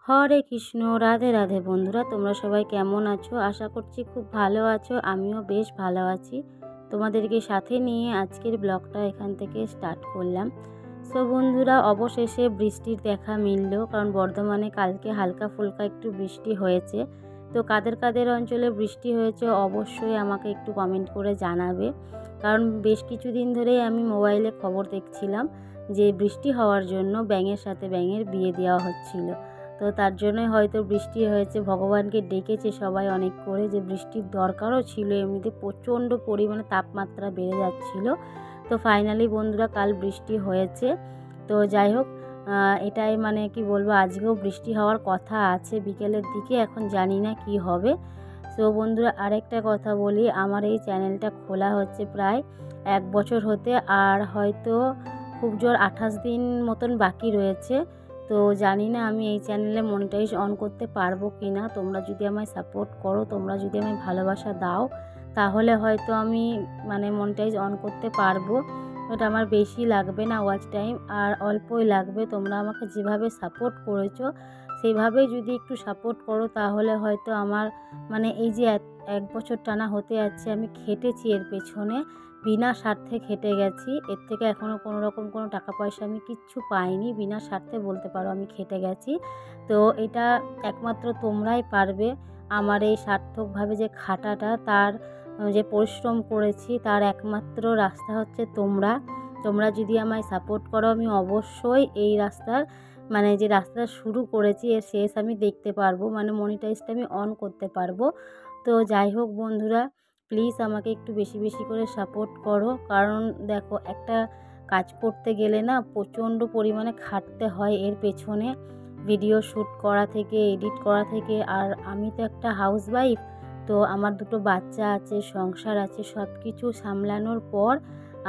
হরে কৃষ্ণ, রাধে রাধে। বন্ধুরা, তোমরা সবাই কেমন আছো? আশা করছি খুব ভালো আছো। আমিও বেশ ভালো আছি। তোমাদেরকে সাথে নিয়ে আজকের ব্লগটা এখান থেকে স্টার্ট করলাম। সো বন্ধুরা, অবশেষে বৃষ্টির দেখা মিলল, কারণ বর্ধমানে কালকে হালকা ফুলকা একটু বৃষ্টি হয়েছে। তো কাদের কাদের অঞ্চলে বৃষ্টি হয়েছে অবশ্যই আমাকে একটু কমেন্ট করে জানাবে, কারণ বেশ কিছুদিন ধরেই আমি মোবাইলে খবর দেখছিলাম যে বৃষ্টি হওয়ার জন্য ব্যাঙের সাথে ব্যাঙের বিয়ে দেওয়া হচ্ছিল। তো তার জন্যই হয়তো বৃষ্টি হয়েছে। ভগবানকে ডেকেছে সবাই অনেক করে, যে বৃষ্টির দরকারও ছিল, এমনিতে প্রচণ্ড পরিমাণে তাপমাত্রা বেড়ে যাচ্ছিল। তো ফাইনালি বন্ধুরা কাল বৃষ্টি হয়েছে। তো যাই হোক, এটাই মানে কি বলবো, আজকেও বৃষ্টি হওয়ার কথা আছে বিকেলের দিকে, এখন জানি না কি হবে। সো বন্ধুরা, আরেকটা কথা বলি, আমার এই চ্যানেলটা খোলা হচ্ছে প্রায় 1 বছর হতে, আর হয়তো খুব জোর 28 দিন মতন বাকি রয়েছে। তো জানি না আমি এই চ্যানেলে মনিটাইজ অন করতে পারবো কি না। তোমরা যদি আমায় সাপোর্ট করো, তোমরা যদি আমায় ভালোবাসা দাও, তাহলে হয়তো আমি মানে মনিটাইজ অন করতে পারবো। ওটা আমার বেশি লাগবে না ওয়াচ টাইম, আর অল্পই লাগবে। তোমরা আমাকে যেভাবে সাপোর্ট করেছো সেইভাবেই যদি একটু সাপোর্ট করো, তাহলে হয়তো আমার মানে এই যে 1 বছর টানা হতে যাচ্ছে, আমি খেটেছি এর পেছনে, বিনা স্বার্থে খেটে গেছি। এর থেকে এখনও কোনো রকম কোনো টাকা পয়সা আমি কিচ্ছু পাইনি। বিনা স্বার্থে বলতে পারো আমি খেটে গেছি। তো এটা একমাত্র তোমরাই পারবে আমার এই সার্থকভাবে যে খাটাটা, তার যে পরিশ্রম করেছি, তার একমাত্র রাস্তা হচ্ছে তোমরা। তোমরা যদি আমায় সাপোর্ট করো, আমি অবশ্যই এই রাস্তার মানে যে রাস্তা শুরু করেছি এর শেষ আমি দেখতে পারবো, মানে মনিটাইজটা আমি অন করতে পারবো। তো যাই হোক বন্ধুরা, প্লিজ আমাকে একটু বেশি বেশি করে সাপোর্ট করো, কারণ দেখো, একটা কাজ করতে গেলে না প্রচণ্ড পরিমাণে খাটতে হয় এর পেছনে, ভিডিও শ্যুট করা থেকে এডিট করা থেকে। আর আমি তো একটা হাউসওয়াইফ, তো আমার 2টো বাচ্চা আছে, সংসার আছে, সব কিছু সামলানোর পর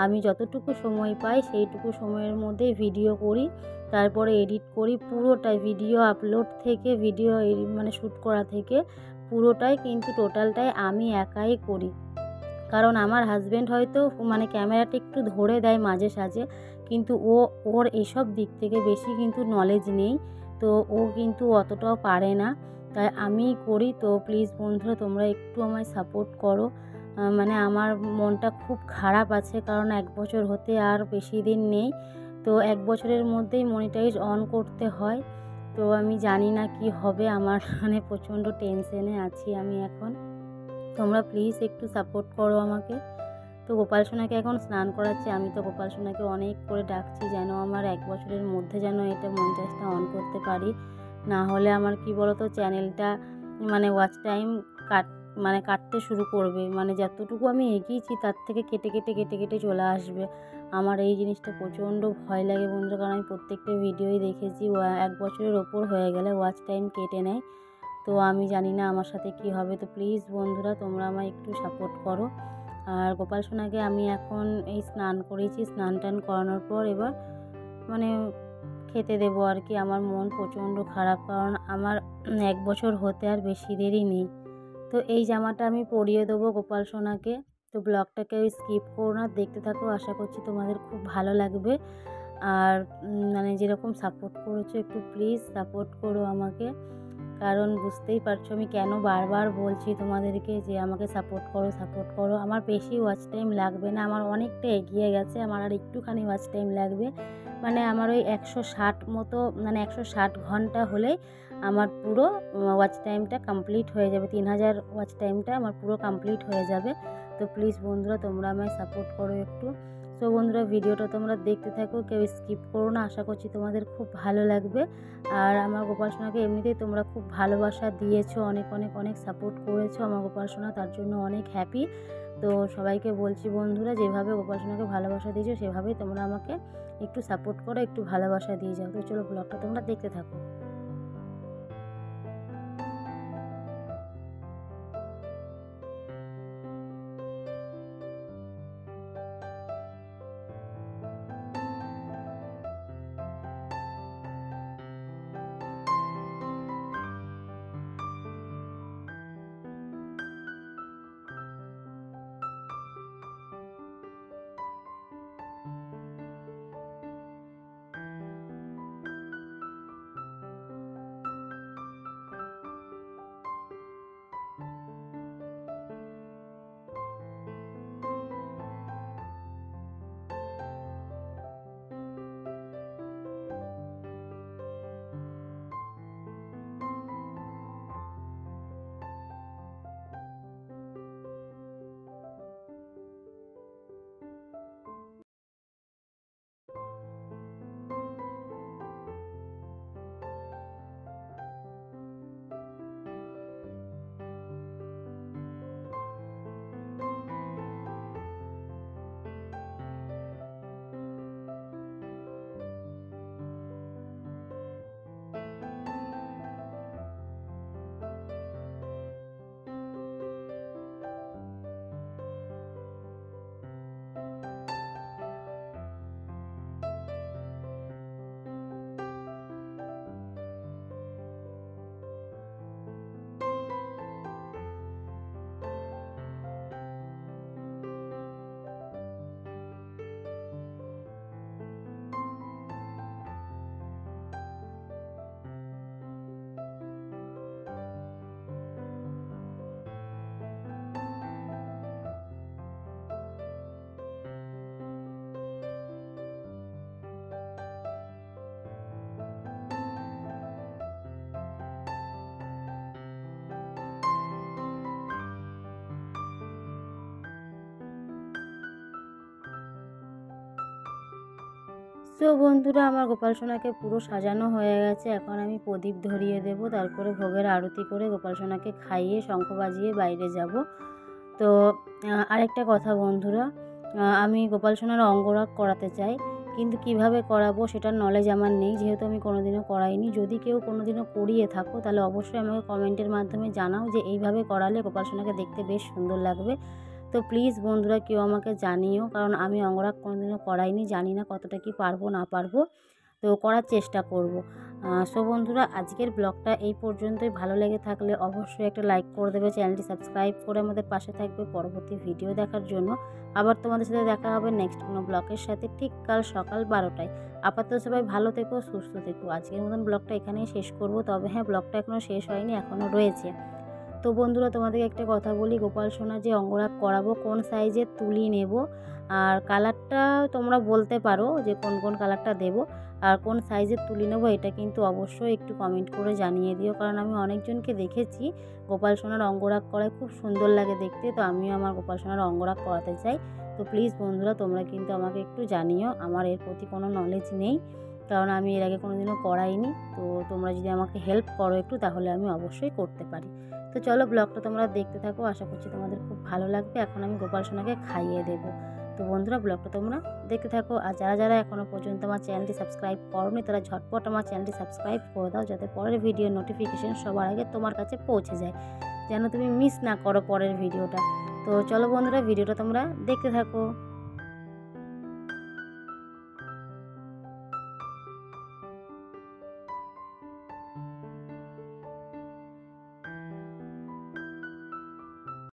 আমি যতটুকু সময় পাই সেইটুকু সময়ের মধ্যে ভিডিও করি, তারপরে এডিট করি। পুরোটাই ভিডিও আপলোড থেকে ভিডিও মানে শ্যুট করা থেকে পুরোটাই কিন্তু টোটালটাই আমি একাই করি। কারণ আমার হাজব্যান্ড হয়তো মানে ক্যামেরাটা একটু ধরে দেয় মাঝে সাঝে, কিন্তু ওর এসব দিক থেকে বেশি কিন্তু নলেজ নেই। তো ও কিন্তু অতটাও পারে না, তাই আমিই করি। তো প্লিজ বন্ধুরা, তোমরা একটু আমায় সাপোর্ট করো। মানে আমার মনটা খুব খারাপ আছে, কারণ 1 বছর হতে আর বেশি দিন নেই। তো 1 বছরের মধ্যেই মনিটাইজ অন করতে হয়। তো আমি জানি না কি হবে আমার, মানে প্রচণ্ড টেনশনে আছি আমি এখন। তোমরা প্লিজ একটু সাপোর্ট করো আমাকে। তো গোপাল সোনাকে এখন স্নান করাচ্ছি। আমি তো গোপাল সোনাকে অনেক করে ডাকছি যেন আমার 1 বছরের মধ্যে যেন এটা মনিটাইজটা অন করতে পারি। না হলে আমার কি বলো তো, চ্যানেলটা মানে ওয়াচ টাইম কাট মানে কাটতে শুরু করবে। মানে যতটুকু আমি এগিয়েছি তার থেকে কেটে কেটে কেটে কেটে চলে আসবে। আমার এই জিনিসটা প্রচণ্ড ভয় লাগে বন্ধুরা, কারণ আমি প্রত্যেকটা ভিডিওই দেখেছি 1 বছরের ওপর হয়ে গেলে ওয়াচ টাইম কেটে নেয়। তো আমি জানি না আমার সাথে কি হবে। তো প্লিজ বন্ধুরা, তোমরা আমায় একটু সাপোর্ট করো। আর গোপাল সোনাকে আমি এখন এই স্নান করিয়েছি, স্নান টান করানোর পর এবার মানে খেতে দেবো আর কি। আমার মন প্রচণ্ড খারাপ, কারণ আমার 1 বছর হতে আর বেশি দেরি নেই। তো এই জামাটা আমি পরিয়ে দেবো গোপাল সোনাকে। তো ব্লগটাকে স্কিপ করো না, দেখতে থাকো। আশা করছি তোমাদের খুব ভালো লাগবে। আর মানে যেরকম সাপোর্ট করেছো, একটু প্লিজ সাপোর্ট করো আমাকে, কারণ বুঝতেই পারছো আমি কেন বারবার বলছি তোমাদেরকে যে আমাকে সাপোর্ট করো সাপোর্ট করো। আমার বেশি ওয়াচ টাইম লাগবে না, আমার অনেকটা এগিয়ে গেছে, আমার আর একটুখানি ওয়াচ টাইম লাগবে। মানে আমার ওই 160 মতো, মানে 160 ঘন্টা হলেই আমার পুরো ওয়াচ টাইমটা কমপ্লিট হয়ে যাবে। 3000 ওয়াচ টাইমটা আমার পুরো কমপ্লিট হয়ে যাবে। তো প্লিজ বন্ধুরা, তোমরা আমায় সাপোর্ট করো একটু। তো বন্ধুরা, ভিডিওটা তোমরা দেখতে থাকো, কেউ স্কিপ করো না। আশা করছি তোমাদের খুব ভালো লাগবে। আর আমার গোপাল সোনাকে এমনিতেই তোমরা খুব ভালোবাসা দিয়েছো, অনেক অনেক অনেক সাপোর্ট করেছো আমার গোপাল সোনা, তার জন্য অনেক হ্যাপি। তো সবাইকে বলছি বন্ধুরা, যেভাবে গোপাল সোনাকে ভালোবাসা দিয়েছো সেভাবেই তোমরা আমাকে একটু সাপোর্ট করো, একটু ভালোবাসা দিয়ে যাও। তো চলো ব্লগটা তোমরা দেখতে থাকো। সো বন্ধুরা, আমার গোপাল সোনাকে পুরো সাজানো হয়ে গেছে। এখন আমি প্রদীপ ধরিয়ে দেব, তারপরে ভোগের আরতি করে গোপাল সোনাকে খাইয়ে শঙ্খ বাজিয়ে বাইরে যাব। তো আরেকটা কথা বন্ধুরা, আমি গোপাল সোনার অঙ্গরাগ করাতে চাই, কিন্তু কিভাবে করাবো সেটার নলেজ আমার নেই, যেহেতু আমি কোনোদিনও করাইনি। যদি কেউ কোনোদিনও করিয়ে থাকো তাহলে অবশ্যই আমাকে কমেন্টের মাধ্যমে জানাও যে এইভাবে করালে গোপাল সোনাকে দেখতে বেশ সুন্দর লাগবে। তো প্লিজ বন্ধুরা কেউ আমাকে জানিও, কারণ আমি অঙ্গরাগ কোনোদিনও করাইনি, জানি না কতটা কি পারবো না পারবো, তো করার চেষ্টা করব। সো বন্ধুরা, আজকের ব্লগটা এই পর্যন্তই। ভালো লেগে থাকলে অবশ্যই একটা লাইক করে দেবে, চ্যানেলটি সাবস্ক্রাইব করে আমাদের পাশে থাকবে পরবর্তী ভিডিও দেখার জন্য। আবার তোমাদের সাথে দেখা হবে নেক্সট কোনো ব্লগের সাথে, ঠিক কাল সকাল 12টায়। আপাতত সবাই ভালো থেকো, সুস্থ থেকো। আজকের মতন ব্লগটা এখানেই শেষ করব। তবে হ্যাঁ, ব্লগটা এখনও শেষ হয়নি, এখনও রয়েছে। তো বন্ধুরা, তোমাদেরকে একটা কথা বলি, গোপাল সোনা যে অঙ্গরাগ করাবো কোন সাইজের তুলি নেব আর কালারটা তোমরা বলতে পারো যে কোন কোন কালারটা দেব আর কোন সাইজের তুলি নেব, এটা কিন্তু অবশ্যই একটু কমেন্ট করে জানিয়ে দিও। কারণ আমি অনেকজনকে দেখেছি গোপাল সোনার অঙ্গরাগ করায় খুব সুন্দর লাগে দেখতে, তো আমিও আমার গোপাল সোনার অঙ্গরাগ করাতে চাই। তো প্লিজ বন্ধুরা, তোমরা কিন্তু আমাকে একটু জানিও। আমার এর প্রতি কোনো নলেজ নেই, কারণ আমি এর আগে কোনোদিনও করাইনি। তো তোমরা যদি আমাকে হেল্প করো একটু, তাহলে আমি অবশ্যই করতে পারি। তো চলো, ব্লগটা তোমরা দেখতে থাকো, আশা করছি তোমাদের খুব ভালো লাগবে। এখন আমি গোপাল সোনাকে খাইয়ে দেবো। তো বন্ধুরা, ব্লগটা তোমরা দেখতে থাকো। আর যারা যারা এখনও পর্যন্ত আমার চ্যানেলটি সাবস্ক্রাইব করোনি, তারা ঝটপট আমার চ্যানেলটি সাবস্ক্রাইব করে দাও, যাতে পরের ভিডিওর নোটিফিকেশন সবার আগে তোমার কাছে পৌঁছে যায়, যেন তুমি মিস না করো পরের ভিডিওটা। তো চলো বন্ধুরা, ভিডিওটা তোমরা দেখতে থাকো।